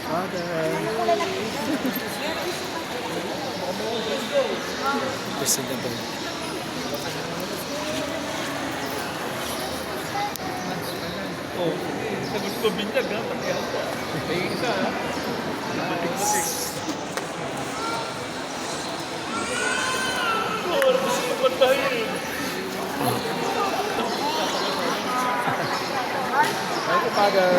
Father. Gusto na ba? Oh, sagot ko binyag ha, pati ako. May isa ha. Matik-matik. Oh, gusto ko pantahin. Thank you, Father.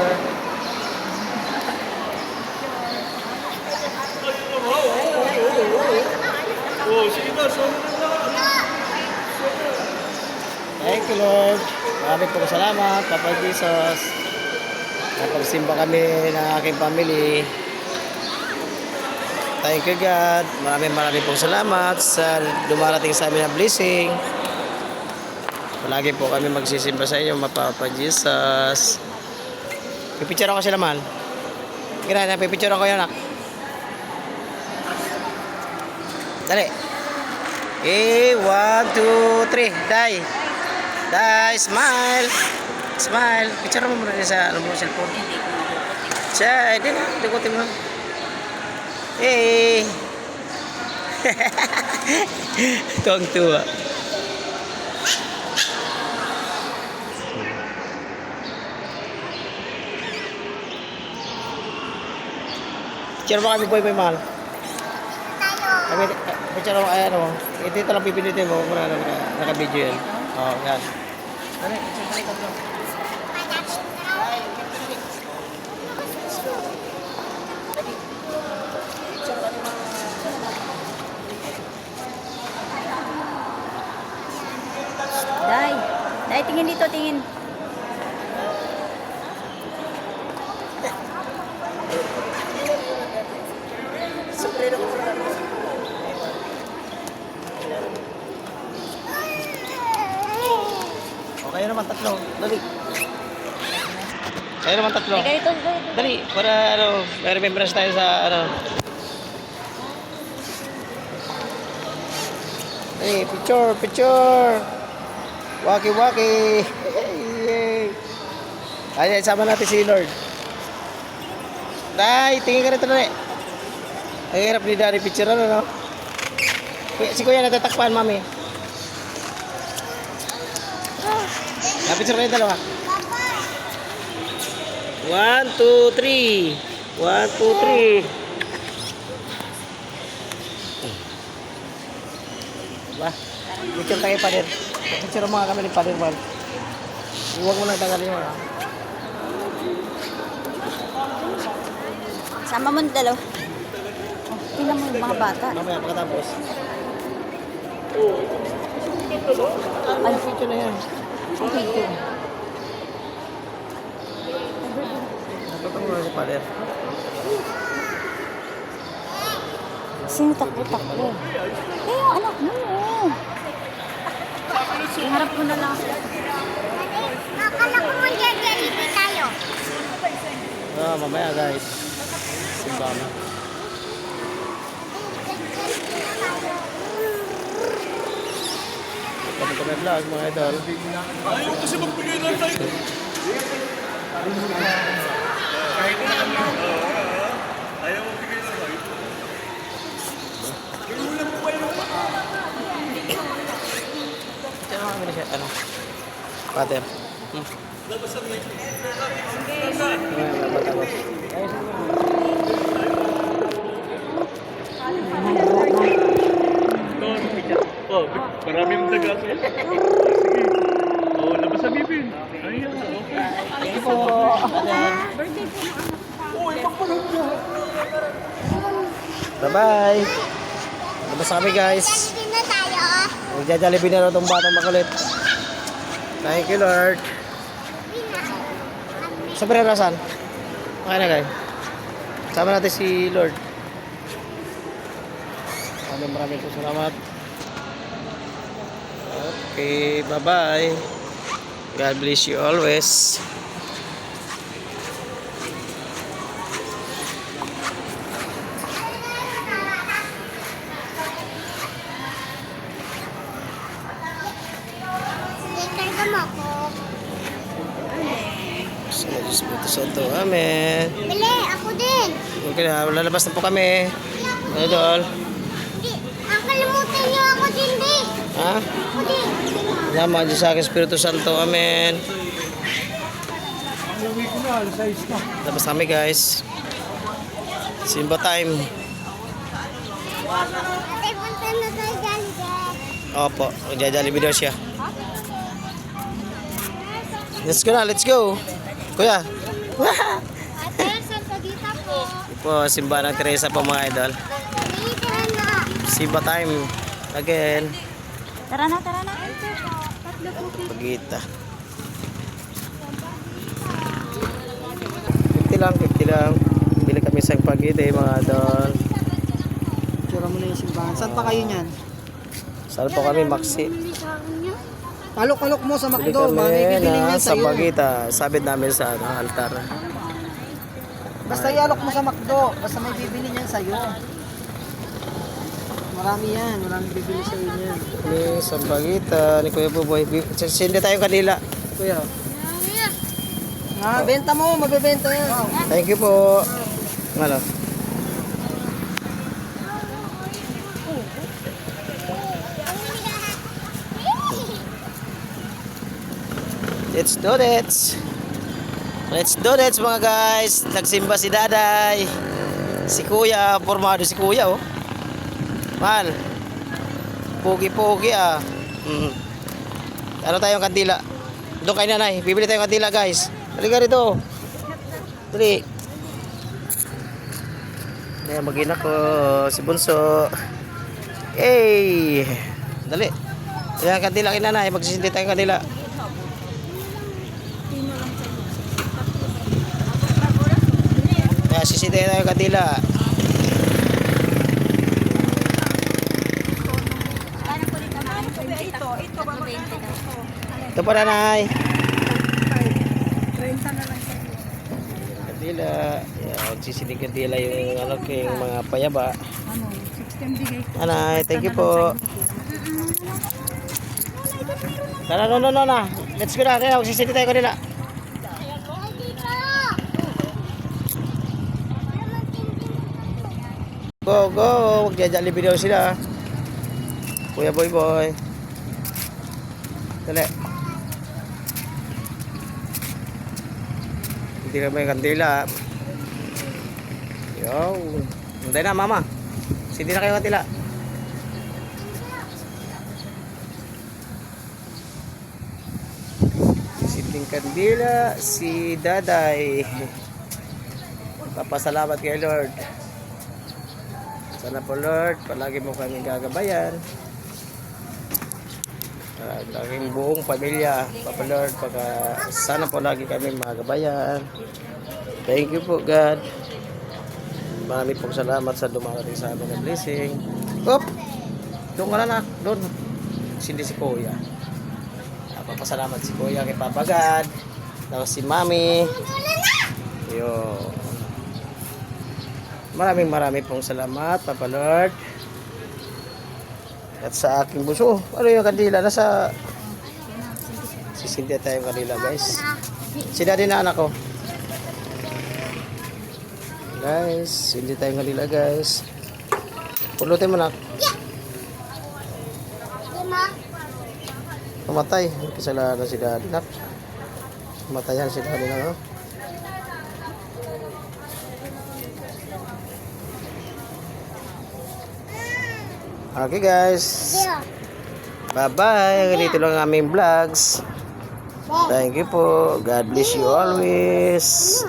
Oh, sige na, sorry na lang. Thank you, Lord. Maraming pong salamat, Papa Jesus. Napagsimba kami ng aking family. Thank you, God. Maraming pong salamat sa dumarating sa amin na blessing. Palagi po kami magsisimba sa inyo, Papa Jesus. Pipicture ako sila, man. Kaya pipicture ako yan, anak. Dali. 1, 2, 3. Die. Die. Smile. Smile. Picture mo muna sa cellphone. Siya, hindi na. Dukutin mo. Hey. Tuwang-tuwa. Picture mo kami, boy, mahal. Kami, picture mo, ano, ito lang pipilitin mo kung naka-video yan. Oo, yan. Day. Day, tingin dito, tingin. O, kayo naman tatlo. Dali. Kayo naman tatlo. Ay, ganito, ganito. Dali, para ano, may remembrance tayo sa ano. Dali, picture, picture. Waki-waki. Ay, sama natin si Lord. Day, tingin ka rito na eh. Ang hirap ni Daddy picture ano, no? Si Kuya natatakpan, mami. Picture kayo dalawa. 1, 2, 3. 1, 2, 3. Ba? Picture tayo, Pader. Picture mga kami ni Pader, man. Huwag mo nang tagalin mo, ha? Sama mo ng dalawa. Oh, tingnan mo yung mga bata. Mamaya, pagkatapos. Ay, Picture na yan. ang picture. Napatang mo na si Pader. Sino takbo-takbo? Eh, yung anak mo. Iharap mo na lang. Akala ko mag-jelly tayo. Mamaya, guys. Simba na. Kami vlog, mga idol. Ayaw kasi magbigay ng tayo. Kahit na kami. Ayaw magbigay ng tayo. Inulan mo kayo. Diyan kami na siya, ano? Pater. Labasan na ito. Oh, marami mong daga sa iyo. Sige. Oh, labas sa bibin. Ayan, okay. Thank you po. Bye-bye. Labas na kami, guys. Jelly na tayo. Magja-jollibee na rin itong batang makulit. Thank you, Lord. Sa Brerasan. Okay na, guys. Sama natin si Lord. Maraming po salamat. Okay, bye-bye. God bless you always. Sticker mo ako. Espiritu Santo. Amen. Bili, ako din. Okay na, lalabas na po kami. Idol. Di, ang kalimutan niyo ako din, di. Ha? Ako din. Salamat Diyos sa akin, Espiritu Santo. Amen. Labas kami guys. Simba time. Ate, punta na tayo Jollibee. Opo, magja-Jollibee daw siya. Let's go na, let's go. Kuya. Ate, San Pagita po. Po, simba ng Teresa po mga idol. Dito na. Simba time. Again. Tara na, tara na. Pagita. 50 lang, 50 lang. Bili kami sa pagita mga idol. Tira mo na yung simbahan. Saan pa kayo niyan? Saan po kami, Maxi? Bili sa akin niyo. Palok-palok mo sa Bili McDo. kami Mabibiling na yan sa sa'yo. pagita. Sabit namin sa altar. Basta ialok mo sa McDo. Basta may bibili niyan sa'yo. Marami yan. Marami bibili sa'yo niyan. Ni sa pagita, ni Kuya Buboy. Sindi tayo kanila. Kuya. Ah, benta mo. Mabibenta yan. Thank you po. Ano? Let's do it. Let's do it mga guys. Nagsimba si Daday. Si Kuya, formado si Kuya oh. Mal. Pogi-pogi ah. Ano tayong kandila? Doon kay nanay. Bibili tayong kandila guys. Halika rito. Dali. Ayan, mag-ina ko. Si Bunso. Hey! Dali. Ayan, kandila kay nanay. Magsisindi tayong kandila. Ayan, sisindi tayong kandila. Ito pa nanay. Kandila. Ayan, sisindi kandila yung ano, yung mga payaba. Nanay, thank you po. Tara, no, na. Let's go na. Kaya, magsisindi tayo kanila. Go, go. Magja-Jollibee daw sila. Kuya Boy Boy. Dali. Hindi na may kandila. Yo. Hindi na, mama. Hindi na kayo kandila. Sinding kandila si Daday. Papasalamat kay Lord. Sana po Lord, palagi mo kami gagabayan. Laging buong pamilya, Papa Lord, sana po lagi kami magabayan. Thank you po God. Marami pong salamat sa dumarating sa amin na blessing. Op! Doon ka na, doon. Sindi si Kuya. Papasalamat si Kuya kay Papa God. Tapos si Mami. Yo. Maraming pong salamat, Papa Lord. At sa aking buso. Ano yung kandila? Nasa... Sisindi tayo yung kandila, guys. Si daddy na anak ko. Guys, hindi tayo yung kandila, guys. Pulutin mo na. Pumatay. Kasalanan si daddy na. Pumatayan si daddy na, no? Okay guys. Bye-bye. Ganito lang ang aming vlogs. Thank you po. God bless you always.